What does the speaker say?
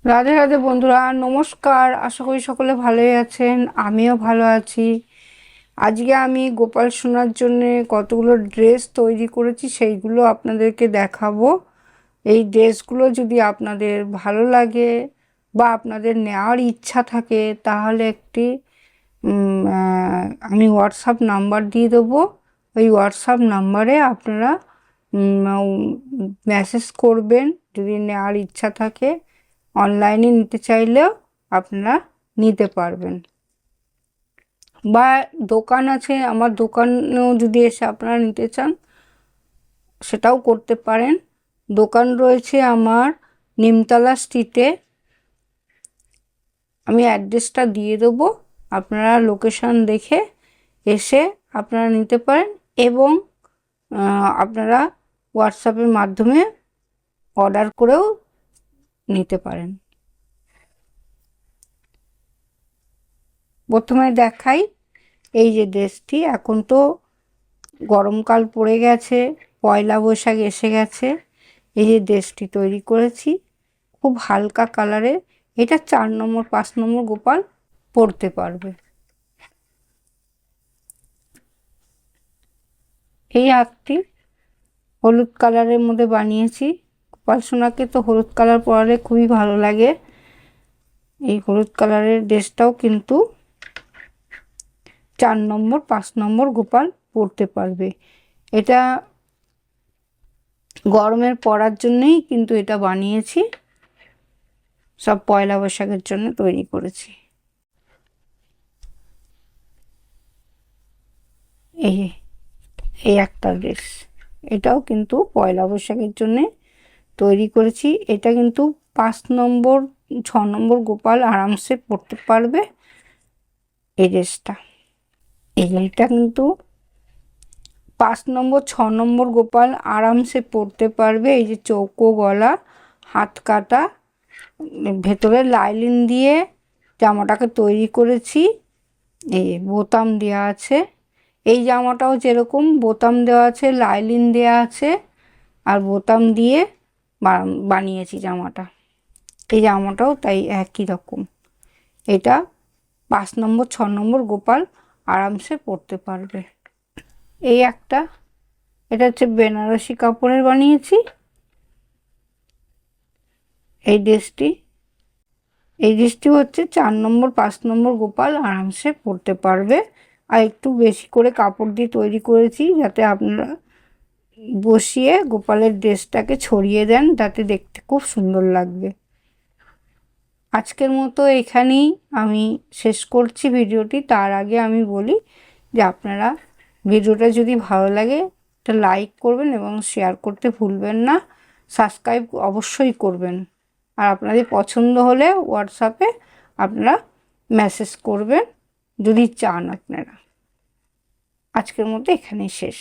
রাধে রাধে বন্ধুরা, নমস্কার। আশা করি সকলে ভালোই আছেন, আমিও ভালো আছি। আজকে আমি গোপাল সোনার জন্য কতগুলো ড্রেস তৈরি করেছি, সেইগুলো আপনাদেরকে দেখাবো। এই ড্রেসগুলো যদি আপনাদের ভালো লাগে বা আপনাদের নেওয়ার ইচ্ছা থাকে, তাহলে আমি হোয়াটসঅ্যাপ নাম্বার দিয়ে দেবো। ওই হোয়াটসঅ্যাপ নাম্বারে আপনারা মেসেজ করবেন যদি নেওয়ার ইচ্ছা থাকে। অনলাইনে নিতে চাইলেও আপনারা নিতে পারবেন, বা দোকান আছে, আমার দোকানেও যদি এসে আপনারা নিতে চান সেটাও করতে পারেন। দোকান রয়েছে আমার নিমতলা স্ট্রিটে। আমি অ্যাড্রেসটা দিয়ে দেবো, আপনারা লোকেশন দেখে এসে আপনারা নিতে পারেন, এবং আপনারা হোয়াটসঅ্যাপের মাধ্যমে অর্ডার করেও নিতে পারেন। প্রথমে দেখাই এই যে ড্রেসটি। এখন তো গরমকাল পড়ে গেছে, পয়লা বৈশাখ এসে গেছে। এই যে ড্রেসটি তৈরি করেছি, খুব হালকা কালারের। এটা 4 নম্বর 5 নম্বর গোপাল পরতে পারবে। এই হাতটি হলুদ কালারের মধ্যে বানিয়েছি। গোপাল সোনাকে তো হলুদ কালার পরালে খুবই ভালো লাগে। এই হলুদ কালারের ড্রেসটাও কিন্তু 4 নম্বর 5 নম্বর গোপাল পরতে পারবে। এটা গরমের পরার জন্যই কিন্তু এটা বানিয়েছি, সব পয়লা বৈশাখের জন্য তৈরি করেছি। এই এই একটা ড্রেস, এটাও কিন্তু পয়লা বৈশাখের জন্য তৈরি করেছি। এটা কিন্তু 5 নম্বর 6 নম্বর গোপাল আরামসে পরতে পারবে এই ড্রেসটা। এইটা কিন্তু 5 নম্বর 6 নম্বর গোপাল আরামসে পরতে পারবে। এই যে চৌকো গলা, হাত কাটা, ভেতরে লাইলিন দিয়ে জামাটাকে তৈরি করেছি। এই বোতাম দেওয়া আছে, এই জামাটাও যেরকম বোতাম দেওয়া আছে, লাইলিন দেওয়া আছে, আর বোতাম দিয়ে বানিয়েছি জামাটা। এই জামাটাও তাই একই রকম। এটা 5 নম্বর 6 নম্বর গোপাল আরামসে পরতে পারবে। এই একটা, এটা হচ্ছে বেনারসি কাপড়ের বানিয়েছি এই ড্রেসটি। এই ড্রেসটি হচ্ছে 4 নম্বর 5 নম্বর গোপাল আরামসে পরতে পারবে। আর একটু বেশি করে কাপড় দিয়ে তৈরি করেছি, যাতে আপনারা বসিয়ে গোপালের ড্রেসটাকে ছড়িয়ে দেন, তাতে দেখতে খুব সুন্দর লাগবে। আজকের মতো এখানেই আমি শেষ করছি ভিডিওটি। তার আগে আমি বলি যে আপনারা ভিডিওটা যদি ভালো লাগে একটা লাইক করবেন এবং শেয়ার করতে ভুলবেন না। সাবস্ক্রাইব অবশ্যই করবেন। আর আপনাদের পছন্দ হলে হোয়াটসঅ্যাপে আপনারা মেসেজ করবেন যদি চান আপনারা। আজকের মতো এখানেই শেষ।